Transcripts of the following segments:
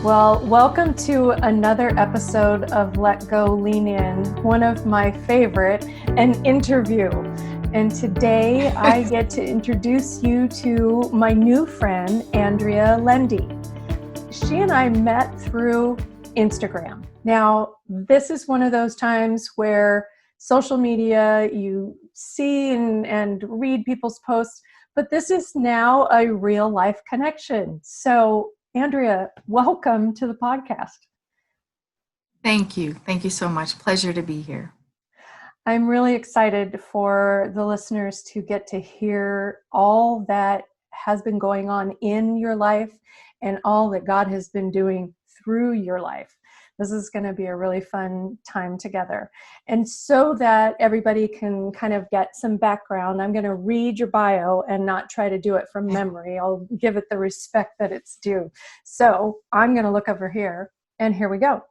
Well, welcome to another episode of Let Go, Lean In, one of my favorite, an interview. And today I get to introduce you to my new friend, Andrea Lende. She and I met through Instagram. Now, this is one of those times where social media, you see and read people's posts, but this is now a real life connection. So Andrea, welcome to the podcast. Thank you. Thank you so much. Pleasure to be here. I'm really excited for the listeners to get to hear all that has been going on in your life and all that God has been doing through your life. This is going to be a really fun time together. And so that everybody can kind of get some background, I'm going to read your bio and not try to do it from memory. I'll give it the respect that it's due. So I'm going to look over here, and here we go.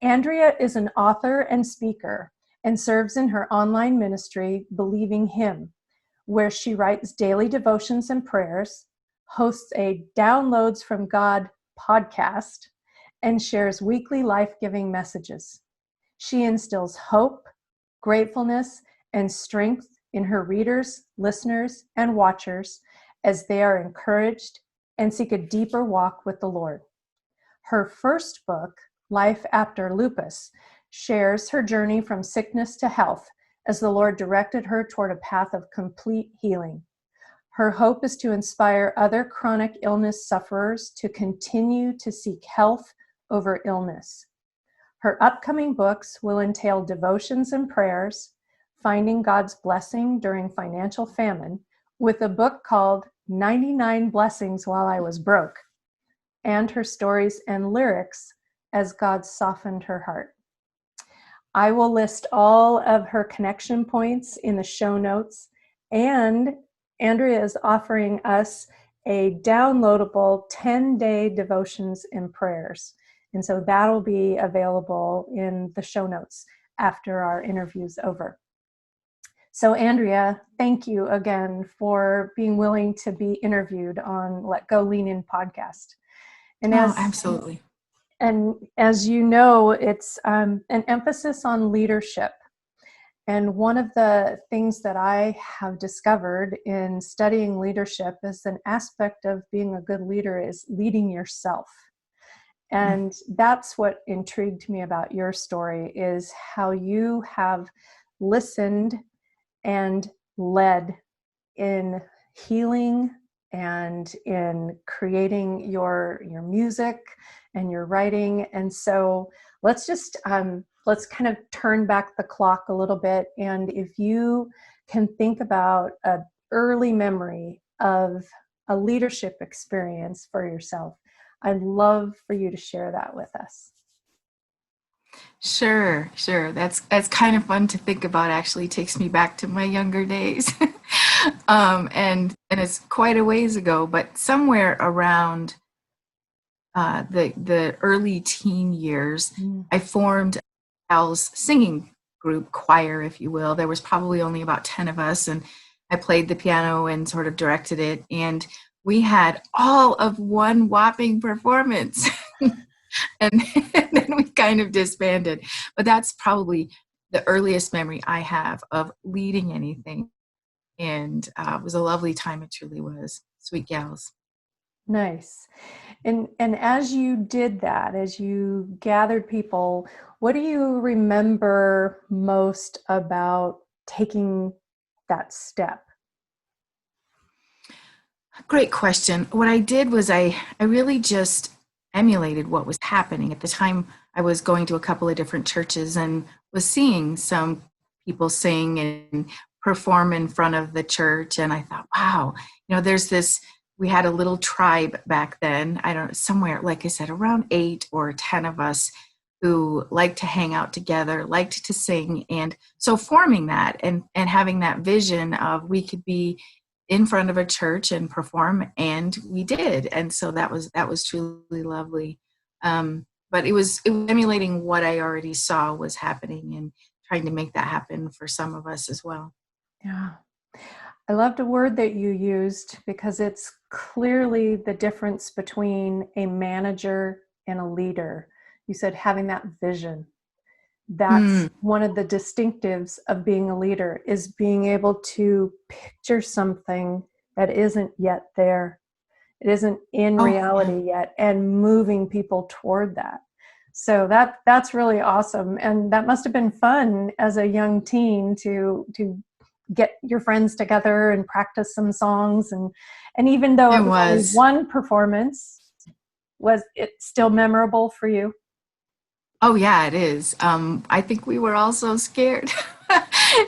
Andrea is an author and speaker and serves in her online ministry, Believing Him, where she writes daily devotions and prayers, hosts a Downloads from God podcast, and shares weekly life-giving messages. She instills hope, gratefulness, and strength in her readers, listeners, and watchers as they are encouraged and seek a deeper walk with the Lord. Her first book, Life After Lupus, shares her journey from sickness to health as the Lord directed her toward a path of complete healing. Her hope is to inspire other chronic illness sufferers to continue to seek health over illness. Her upcoming books will entail devotions and prayers, finding God's blessing during financial famine, with a book called 99 Blessings While I Was Broke, and her stories and lyrics as God softened her heart. I will list all of her connection points in the show notes, and Andrea is offering us a downloadable 10-day devotions and prayers. And so that'll be available in the show notes after our interview's over. So Andrea, thank you again for being willing to be interviewed on Let Go, Lean In podcast. And absolutely. And as you know, it's an emphasis on leadership. And one of the things that I have discovered in studying leadership is an aspect of being a good leader is leading yourself. And that's what intrigued me about your story, is how you have listened and led in healing and in creating your music and your writing. And so let's kind of turn back the clock a little bit. And if you can think about an early memory of a leadership experience for yourself, I'd love for you to share that with us. Sure. That's kind of fun to think about. Actually, it takes me back to my younger days. And it's quite a ways ago, but somewhere around the early teen years, I formed Al's singing group, choir, if you will. There was probably only about 10 of us, and I played the piano and sort of directed it. And we had all of one whopping performance. and then we kind of disbanded. But that's probably the earliest memory I have of leading anything. And it was a lovely time. It truly was. Sweet gals. Nice. And as you did that, as you gathered people, what do you remember most about taking that step? Great question. What I did was I really just emulated what was happening. At the time, I was going to a couple of different churches and was seeing some people sing and perform in front of the church. And I thought, wow, there's this, we had a little tribe back then. I don't know, somewhere, like I said, around 8 or 10 of us who liked to hang out together, liked to sing. And so forming that and having that vision of we could be in front of a church and perform, and we did. And so that was truly lovely. But it was emulating what I already saw was happening and trying to make that happen for some of us as well. Yeah. I loved a word that you used because it's clearly the difference between a manager and a leader. You said having that vision. That's Mm. one of the distinctives of being a leader, is being able to picture something that isn't yet there. It isn't in Oh, yeah. reality yet, and moving people toward that. So that's really awesome. And that must have been fun as a young teen to get your friends together and practice some songs. And even though It it was only was. one performance, was it still memorable for you? Oh, yeah, it is. I think we were all so scared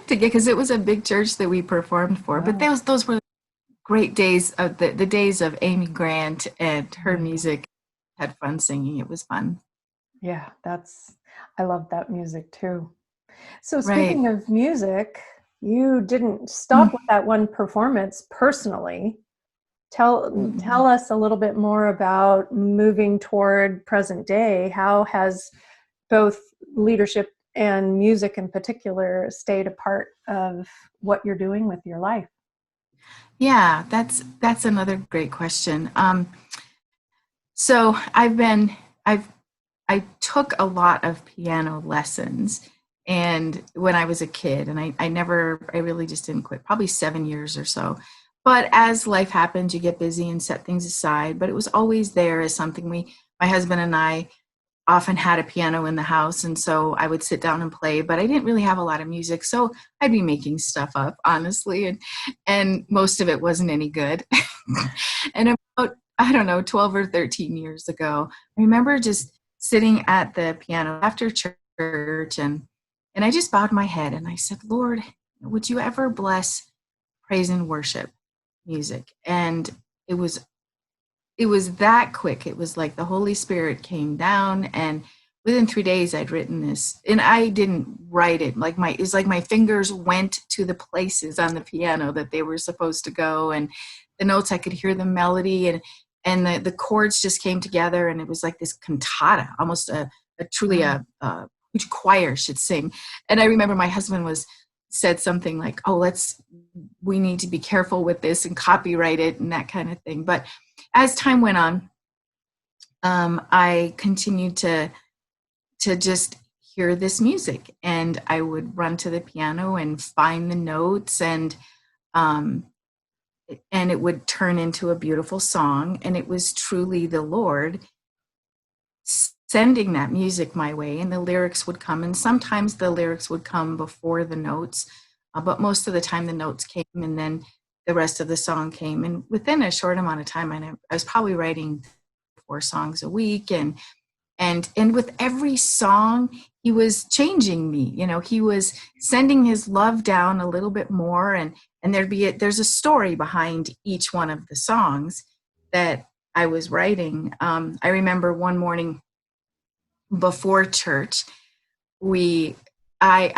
to get, because it was a big church that we performed for. But Wow. those were great days of the days of Amy Grant and her Yeah. music. Had fun singing. It was fun. Yeah, I love that music too. So Right. speaking of music, you didn't stop Mm. with that one performance personally. Tell us a little bit more about moving toward present day. How has both leadership and music in particular stayed a part of what you're doing with your life? Yeah, that's another great question. So I took a lot of piano lessons and when I was a kid, and I really just didn't quit, probably 7 years or so. But as life happens, you get busy and set things aside, but it was always there as something my husband and I often had a piano in the house. And so I would sit down and play, but I didn't really have a lot of music. So I'd be making stuff up, honestly. And most of it wasn't any good. And about, I don't know, 12 or 13 years ago, I remember just sitting at the piano after church and I just bowed my head and I said, Lord, would you ever bless praise and worship music? And it was it was that quick. It was like the Holy Spirit came down, and within 3 days I'd written this. And I didn't write it. It's like my fingers went to the places on the piano that they were supposed to go, and the notes, I could hear the melody, and the chords just came together, and it was like this cantata, almost a truly Wow. a huge choir should sing. And I remember my husband was said something like, "Oh, we need to be careful with this and copyright it and that kind of thing." But as time went on, I continued to just hear this music, and I would run to the piano and find the notes, um, and it would turn into a beautiful song. And it was truly the Lord sending that music my way, and the lyrics would come. And sometimes the lyrics would come before the notes, but most of the time the notes came, and then the rest of the song came. And within a short amount of time, I was probably writing 4 songs a week, and with every song he was changing me. He was sending his love down a little bit more, and there's a story behind each one of the songs that I was writing. I remember one morning before church, we I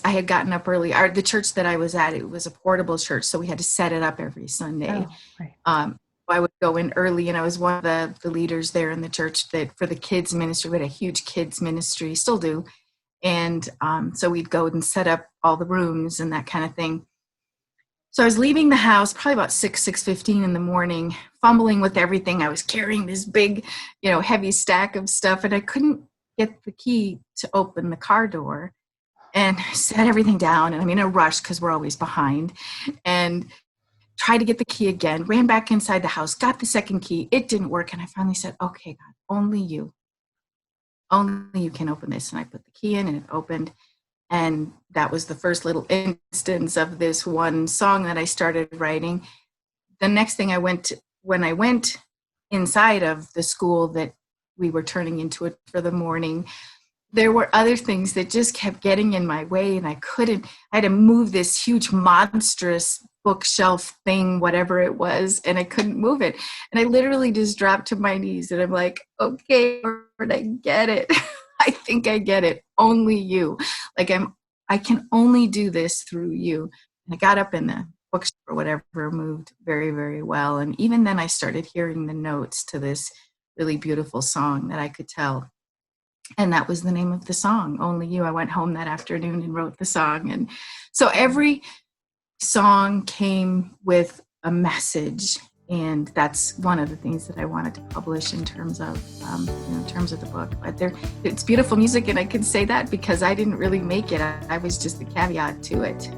had gotten up early. The church that I was at, it was a portable church, so we had to set it up every Sunday. Oh, right. I would go in early, and I was one of the leaders there in the church that for the kids ministry. We had a huge kids ministry, still do. And so we'd go and set up all the rooms and that kind of thing. So I was leaving the house probably about 6:15 in the morning, fumbling with everything. I was carrying this big, heavy stack of stuff, and I couldn't get the key to open the car door. And I set everything down, and I'm in a rush because we're always behind. And tried to get the key again, ran back inside the house, got the second key. It didn't work. And I finally said, okay, God, only you can open this. And I put the key in, and it opened. And that was the first little instance of this one song that I started writing. The next thing when I went inside of the school that we were turning into it for the morning, there were other things that just kept getting in my way, and I had to move this huge monstrous bookshelf thing, whatever it was, and I couldn't move it. And I literally just dropped to my knees, and I'm like, okay, Lord, I get it. I think I get it. Only you. Like I can only do this through you. And I got up, in the bookshelf or whatever moved very, very well. And even then I started hearing the notes to this really beautiful song that I could tell. And that was the name of the song, Only You. I went home that afternoon and wrote the song. And so every song came with a message And that's one of the things that I wanted to publish in terms of, in terms of the book. But it's beautiful music, and I can say that because I didn't really make it. I was just the caveat to it.